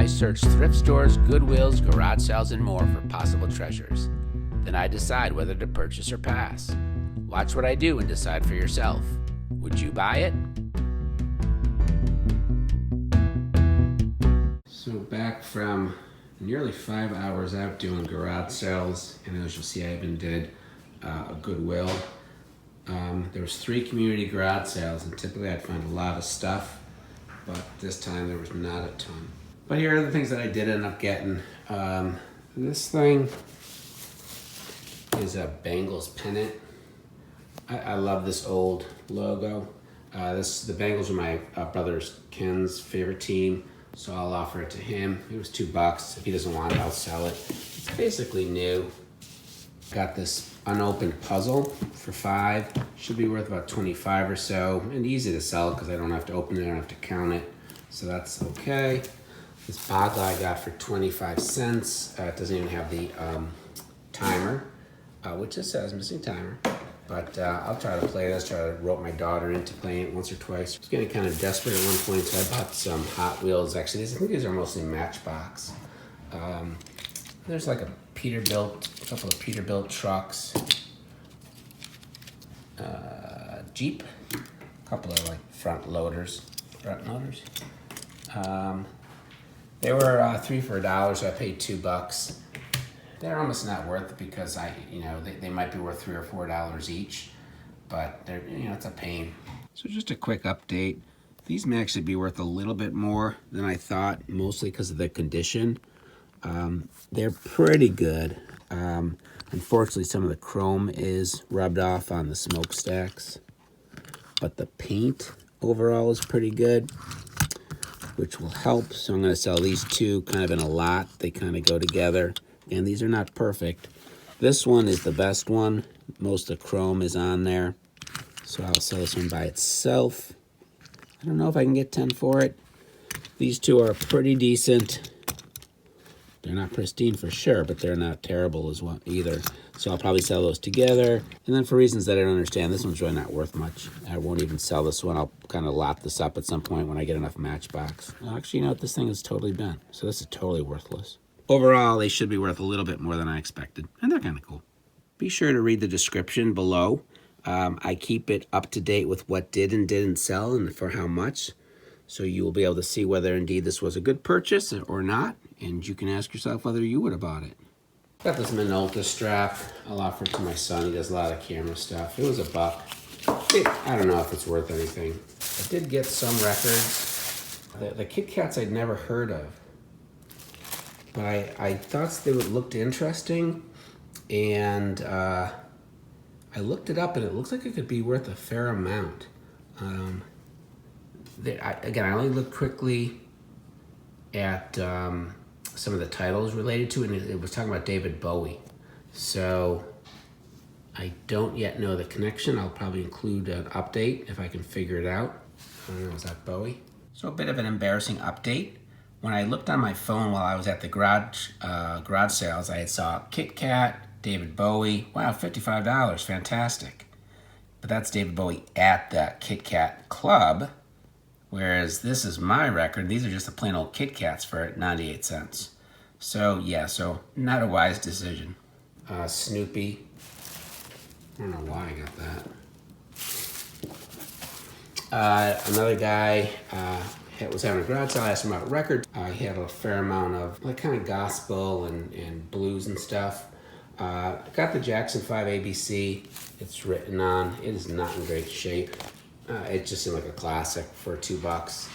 I search thrift stores, Goodwills, garage sales, and more for possible treasures. Then I decide whether to purchase or pass. Watch what I do and decide for yourself. Would you buy it? So back from nearly 5 hours out doing garage sales, and as you'll see, I even did a Goodwill. There was 3 community garage sales, and typically I'd find a lot of stuff, but this time there was not a ton. But here are the things that I did end up getting. This thing is a Bengals pennant. I love this old logo. The Bengals are my brother's Ken's favorite team, so I'll offer it to him. It was $2. If he doesn't want it, I'll sell it. It's basically new. Got this unopened puzzle for $5. Should be worth about $25 or so, and easy to sell because I don't have to open it, I don't have to count it, so that's okay. This bottle I got for 25 cents. It doesn't even have the timer, which it says missing timer. But I'll try to play this, try to rope my daughter into playing it once or twice. I was getting kind of desperate at one point, so I bought some Hot Wheels. Actually, I think these are mostly Matchbox. There's like a couple of Peterbilt trucks, Jeep, a couple of like front loaders. They were 3 for $1, so I paid $2. They're almost not worth it because they might be worth $3 or $4 each, but they're, it's a pain. So just a quick update. These may actually be worth a little bit more than I thought, mostly because of the condition. They're pretty good. Unfortunately, some of the chrome is rubbed off on the smokestacks, but the paint overall is pretty good, which will help. So I'm going to sell these 2 kind of in a lot. They kind of go together. And these are not perfect. This one is the best one. Most of the chrome is on there. So I'll sell this one by itself. I don't know if I can get 10 for it. These 2 are pretty decent. They're not pristine for sure, but they're not terrible as well either. So I'll probably sell those together. And then for reasons that I don't understand, this one's really not worth much. I won't even sell this one. I'll kind of lop this up at some point when I get enough Matchbox. Well, actually, you know what? This thing is totally bent. So this is totally worthless. Overall, they should be worth a little bit more than I expected, and they're kind of cool. Be sure to read the description below. I keep it up to date with what did and didn't sell and for how much, so you will be able to see whether indeed this was a good purchase or not, and you can ask yourself whether you would have bought it. Got this Minolta strap. I'll offer it to my son. He does a lot of camera stuff. It was $1. I don't know if it's worth anything. I did get some records. The Kit Kats I'd never heard of. But I thought they looked interesting, and I looked it up, and it looks like it could be worth a fair amount. Again, I only looked quickly at some of the titles related to it, and it was talking about David Bowie. So I don't yet know the connection. I'll probably include an update if I can figure it out. I don't know, is that Bowie? So a bit of an embarrassing update. When I looked on my phone while I was at the garage sales, I saw Kit Kat, David Bowie. Wow, $55, fantastic. But that's David Bowie at the Kit Kat Club, whereas this is my record. These are just the plain old Kit Kats for 98 cents. So yeah, so not a wise decision. Snoopy. I don't know why I got that. Another guy was having a garage sale. I asked him about records. He had a fair amount of like kind of gospel and blues and stuff. Got the Jackson 5 ABC. It's written on. It is not in great shape. It just seemed like a classic for $2.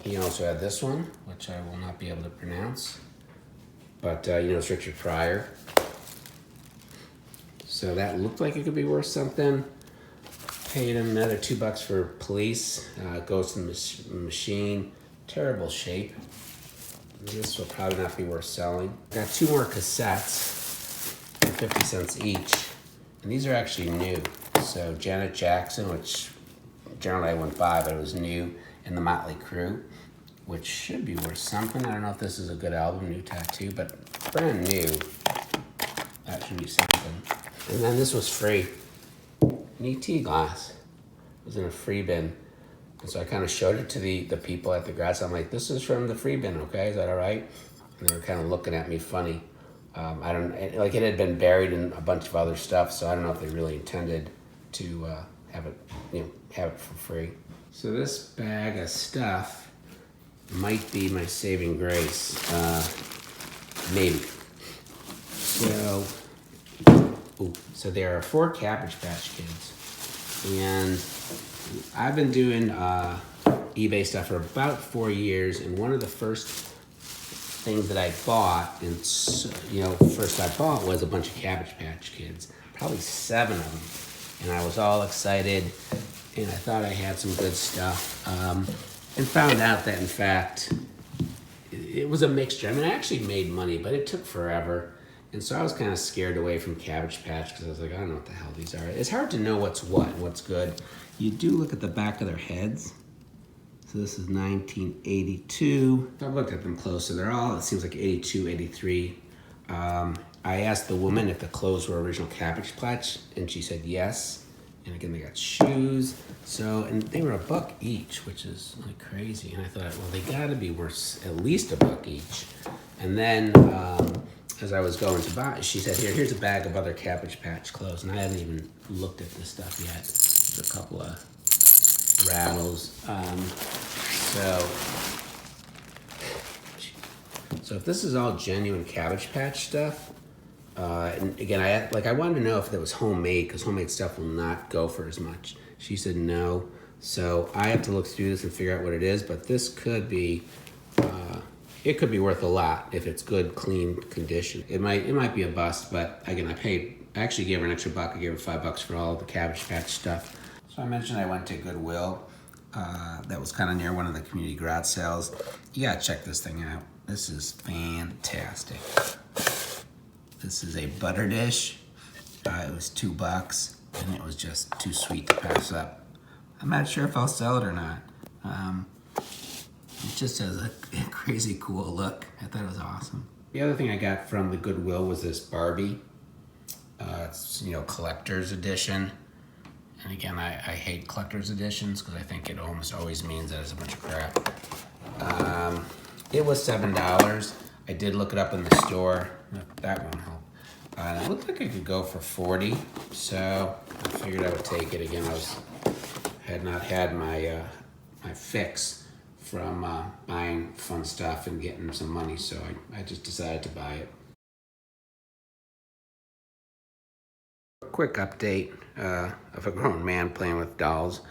He also had this one, which I will not be able to pronounce. But it's Richard Pryor. So that looked like it could be worth something. Paid him another $2 for Police. Ghost in the Machine. Terrible shape. This will probably not be worth selling. Got 2 more cassettes for 50 cents each. And these are actually new. So Janet Jackson, which generally I wouldn't buy, but it was new. And the Motley Crue, which should be worth something. I don't know if this is a good album, New Tattoo, but brand new. That should be something. And then this was free. An ET glass. It was in a free bin. And so I kind of showed it to the people at the garage. I'm like, this is from the free bin, okay? Is that all right? And they were kind of looking at me funny. I don't, like it had been buried in a bunch of other stuff, so I don't know if they really intended to have it, have it for free. So this bag of stuff might be my saving grace, maybe. So there are 4 Cabbage Patch Kids, and I've been doing eBay stuff for about 4 years, and one of the first things that I bought, first I bought was a bunch of Cabbage Patch Kids, probably 7 of them, and I was all excited, and I thought I had some good stuff, and found out that in fact it was a mixture. I mean, I actually made money, but it took forever. And so I was kind of scared away from Cabbage Patch because I was like, I don't know what the hell these are. It's hard to know what's what and what's good. You do look at the back of their heads. So this is 1982. I've looked at them close, so they're all, it seems like 82, 83. I asked the woman if the clothes were original Cabbage Patch, and she said yes. And again, they got shoes. So, and they were $1 each, which is like crazy. And I thought, well, they gotta be worth at least $1 each. And then, as I was going to buy, she said, here's a bag of other Cabbage Patch clothes. And I haven't even looked at this stuff yet. There's a couple of rattles. So if this is all genuine Cabbage Patch stuff, and again, I wanted to know if it was homemade, because homemade stuff will not go for as much. She said no. So I have to look through this and figure out what it is, but this could be, it could be worth a lot if it's good, clean condition. It might be a bust, but again, I actually gave her an extra $1. I gave her $5 for all of the Cabbage Patch stuff. So I mentioned I went to Goodwill. That was kind of near one of the community garage sales. You gotta check this thing out. This is fantastic. This is a butter dish. It was $2, and it was just too sweet to pass up. I'm not sure if I'll sell it or not. It just has a crazy cool look. I thought it was awesome. The other thing I got from the Goodwill was this Barbie. It's, collector's edition. And again, I hate collector's editions because I think it almost always means that it's a bunch of crap. It was $7. I did look it up in the store. That won't help. It looked like it could go for $40, so I figured I would take it. Again, I had not had my my fix from buying fun stuff and getting some money, so I just decided to buy it. A quick update of a grown man playing with dolls.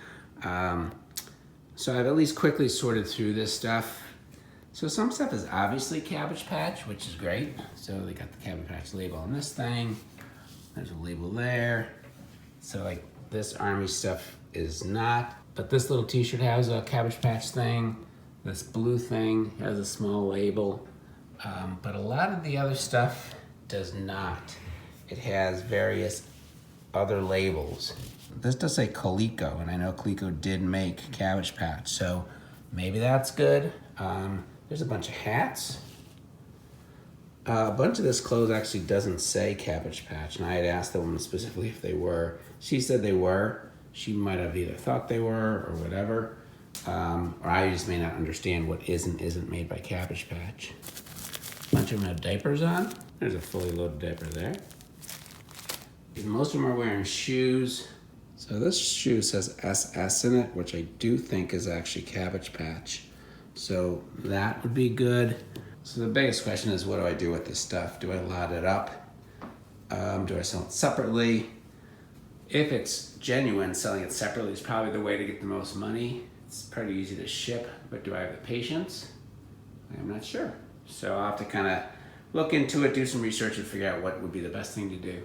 So I've at least quickly sorted through this stuff. So some stuff is obviously Cabbage Patch, which is great. So they got the Cabbage Patch label on this thing. There's a label there. So like this army stuff is not, but this little t-shirt has a Cabbage Patch thing. This blue thing has a small label. But a lot of the other stuff does not. It has various other labels. This does say Coleco, and I know Coleco did make Cabbage Patch, so maybe that's good. There's a bunch of hats. A bunch of this clothes actually doesn't say Cabbage Patch, and I had asked the woman specifically if they were. She said they were. She might have either thought they were or whatever, or I just may not understand what isn't made by Cabbage Patch. A bunch of them have diapers on. There's a fully loaded diaper there. And most of them are wearing shoes. So this shoe says SS in it, which I do think is actually Cabbage Patch. So that would be good. So the biggest question is, what do I do with this stuff? Do I lot it up? Do I sell it separately? If it's genuine, selling it separately is probably the way to get the most money. It's pretty easy to ship, but do I have the patience? I'm not sure. So I'll have to kind of look into it, do some research, and figure out what would be the best thing to do.